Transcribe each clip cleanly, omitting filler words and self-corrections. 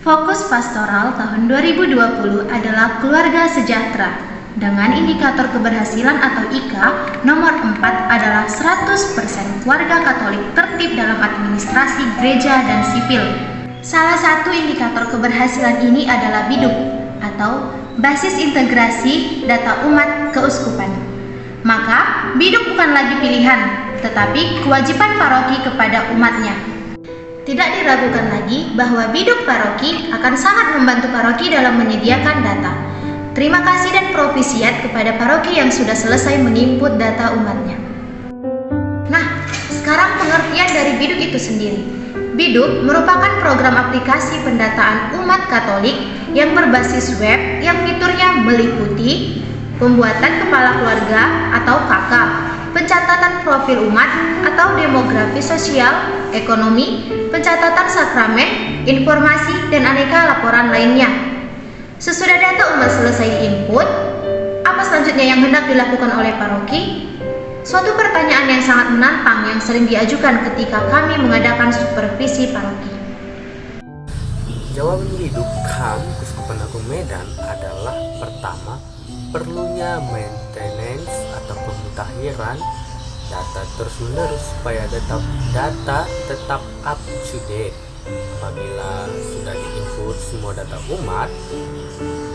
Fokus pastoral tahun 2020 adalah keluarga sejahtera. Dengan indikator keberhasilan atau IKA, nomor 4 adalah 100% keluarga Katolik tertib dalam administrasi gereja dan sipil. Salah satu indikator keberhasilan ini adalah BIDUK atau Basis Integrasi Data Umat Keuskupan. Maka, BIDUK bukan lagi pilihan, tetapi kewajiban paroki kepada umatnya. Tidak diragukan lagi bahwa BIDUK paroki akan sangat membantu paroki dalam menyediakan data. Terima kasih dan propisiat kepada paroki yang sudah selesai menginput data umatnya. Nah, sekarang pengertian dari BIDUK itu sendiri. BIDUK merupakan program aplikasi pendataan umat Katolik yang berbasis web yang fiturnya meliputi pembuatan kepala keluarga atau KK, pencatatan profil umat atau demografi sosial, ekonomi, pencatatan sakramen, informasi, dan aneka laporan lainnya. Sesudah data umat selesai diinput, apa selanjutnya yang hendak dilakukan oleh paroki? Suatu pertanyaan yang sangat menantang yang sering diajukan ketika kami mengadakan supervisi paroki. Jawaban BIDUK KAM Keuskupan Agung Medan adalah pertama, perlunya maintenance atau pemutakhiran data terus-menerus supaya data tetap up to date. Apabila sudah diinput semua data umat,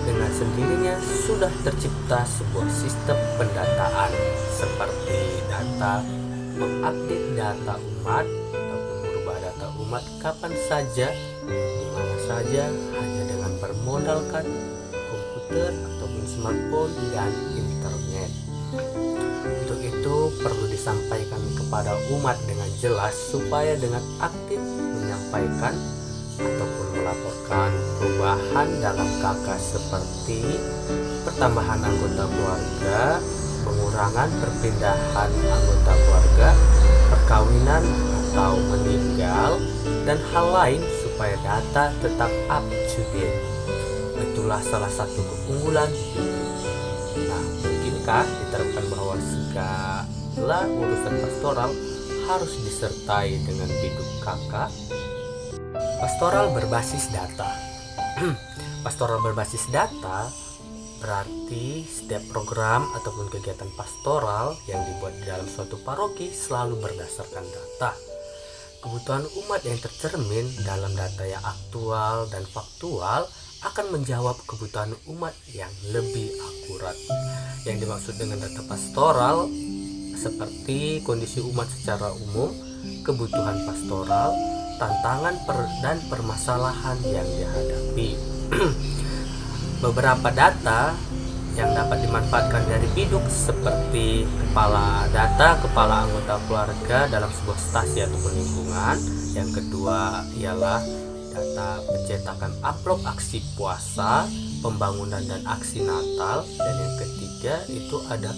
dengan sendirinya sudah tercipta sebuah sistem pendataan seperti data mengupdate data umat ataupun merubah data umat kapan saja, di mana saja, hanya dengan bermodalkan komputer ataupun smartphone dan internet. Untuk itu perlu disampaikan kepada umat dengan jelas supaya dengan aktif menyampaikan ataupun melaporkan perubahan dalam KK seperti pertambahan anggota keluarga, pengurangan perpindahan anggota keluarga, perkawinan atau meninggal, dan hal lain supaya data tetap up to date. Itulah salah satu keunggulan. Nah, mungkinkah diterapkan bahwa segala urusan pastoral harus disertai dengan BIDUK KK? Pastoral berbasis data. Pastoral berbasis data berarti setiap program ataupun kegiatan pastoral yang dibuat di dalam suatu paroki selalu berdasarkan data. Kebutuhan umat yang tercermin dalam data yang aktual dan faktual akan menjawab kebutuhan umat yang lebih akurat. Yang dimaksud dengan data pastoral seperti kondisi umat secara umum, kebutuhan pastoral, tantangan dan permasalahan yang dihadapi. Beberapa data yang dapat dimanfaatkan dari BIDUK seperti kepala anggota keluarga dalam sebuah stasi ataupun lingkungan. Yang kedua ialah data pencetakan amplop aksi puasa, pembangunan dan aksi Natal, dan yang ketiga itu ada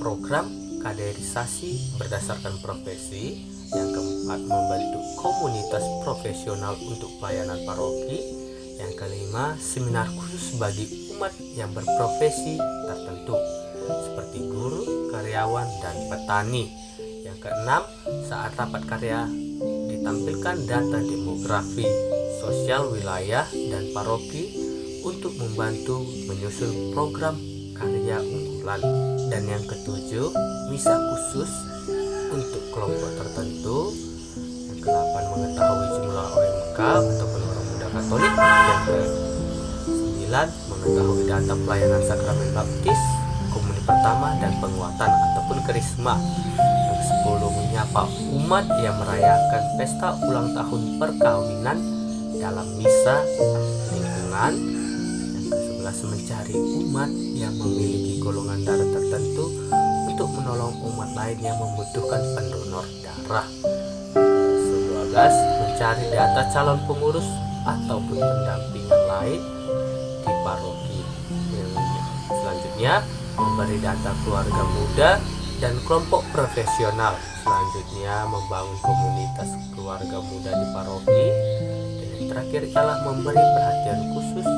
program kaderisasi berdasarkan profesi. Yang keempat, membentuk komunitas profesional untuk pelayanan paroki. Yang kelima, seminar khusus bagi umat yang berprofesi tertentu seperti guru, karyawan, dan petani. Yang keenam, saat rapat karya ditampilkan data demografi sosial wilayah dan paroki untuk membantu menyusun program karya unggulan. Dan yang ketujuh, misa khusus untuk kelompok tertentu. Yang kedelapan, mengetahui jumlah OMK ataupun orang muda Katolik. Yang ke-9, mengetahui data pelayanan sakramen baptis, komuni pertama, dan penguatan ataupun karisma. Yang ke-10, menyapa umat yang merayakan pesta ulang tahun perkawinan dalam misa lingkungan. Yang ke-11, mencari umat yang memiliki golongan darah tertentu untuk menolong umat lain yang membutuhkan pendonor darah. 12, mencari data calon pengurus ataupun pendampingan lain di paroki. Selanjutnya, memberi data keluarga muda dan kelompok profesional. Selanjutnya, membangun komunitas keluarga muda di paroki. Dan yang terakhir ialah memberi perhatian khusus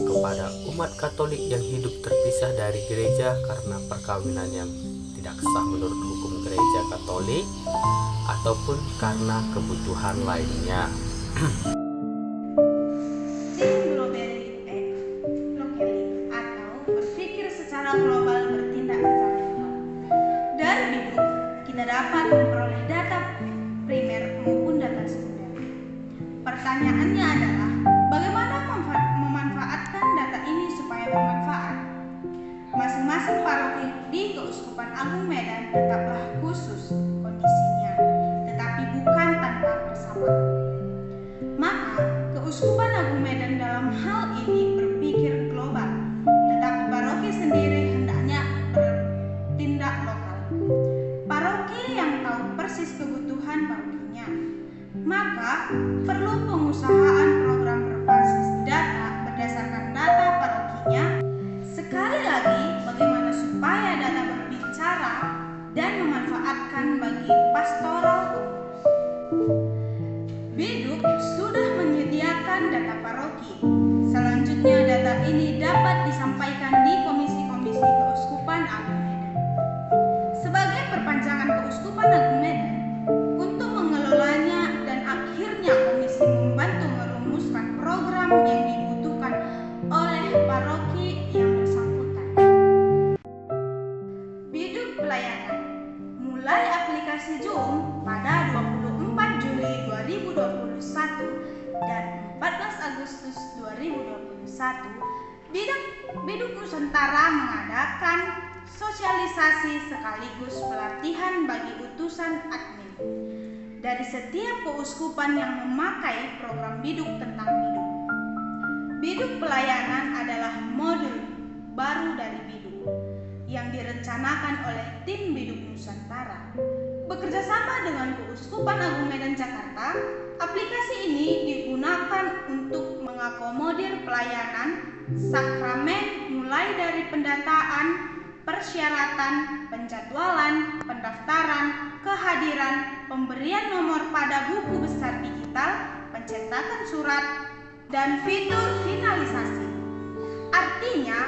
kepada umat Katolik yang hidup terpisah dari gereja karena perkawinan yang tidak sah menurut hukum gereja Katolik ataupun karena kebutuhan lainnya. bermanfaat. Masing-masing paroki di Keuskupan Agung Medan tetaplah khusus kondisinya, tetapi bukan tanpa persamaan. Maka, Keuskupan Agung Medan dalam hal ini berpikir global, tetapi paroki sendiri hendaknya bertindak lokal. Paroki yang tahu persis kebutuhan parokinya, maka perlu pengusahaan program berbasis data berdasarkan data parokinya. Sekali lagi, bagaimana supaya data berbicara dan memanfaatkan bagi pastoral umum. Biduk sudah menyediakan data paroki. Selanjutnya data ini dapat disampaikan di komisi-komisi Keuskupan Agung Medan. Sebagai perpanjangan Keuskupan Agung Medan untuk mengelolanya dan akhirnya komisi membantu merumuskan program yang dibutuhkan oleh paroki yang bersangkutan. Biduk pelayanan mulai aplikasi Zoom pada 24 Juli 2021 dan 14 Agustus 2021, Biduk Nusantara mengadakan sosialisasi sekaligus pelatihan bagi utusan admin dari setiap keuskupan yang memakai program Biduk tentang Biduk. Biduk pelayanan adalah modul baru dari Biduk yang direncanakan oleh tim Biduk Nusantara. Bekerja sama dengan Keuskupan Agung Medan Jakarta, aplikasi ini digunakan untuk mengakomodir pelayanan sakramen mulai dari pendataan, persyaratan, penjadwalan, pendaftaran, kehadiran, pemberian nomor pada buku besar digital, pencetakan surat, dan fitur finalisasi. Artinya,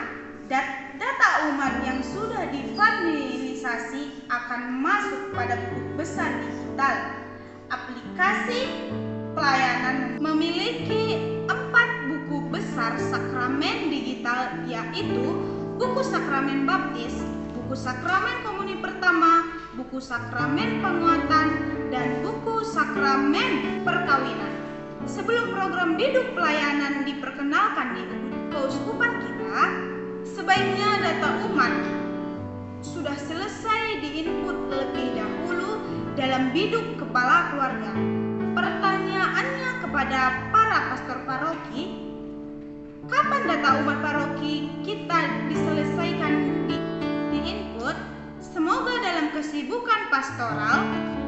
data umat yang sudah difinalisasi akan masuk pada buku besar digital. Aplikasi pelayanan memiliki 4 buku besar sakramen digital, yaitu buku sakramen baptis, buku sakramen komuni pertama, buku sakramen penguatan, dan buku sakramen perkawinan. Sebelum program Biduk pelayanan diperkenalkan di keuskupan kita, sebaiknya data umat sudah selesai diinput lebih dahulu dalam Biduk kepala keluarga. Pertanyaannya kepada para pastor paroki, kapan data umat paroki kita diselesaikan diinput? Semoga dalam kesibukan pastoral,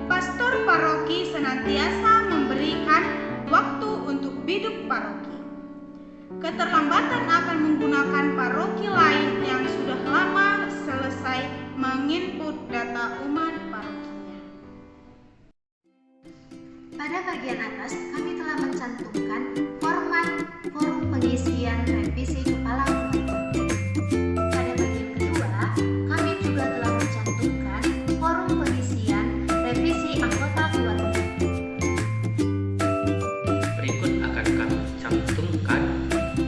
pastor paroki senantiasa memberikan waktu untuk Biduk paroki. Keterlambatan akan menggunakan paroki lain yang sudah lama selesai menginput data umat parokinya. Pada bagian atas, kami telah mencantumkan format forum pengisian revisi kepala keluarga. Pada bagian kedua, kami juga telah mencantumkan forum pengisian revisi anggota keluarga. Berikut akan kami cantumkan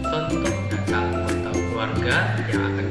contoh data anggota keluarga yang akan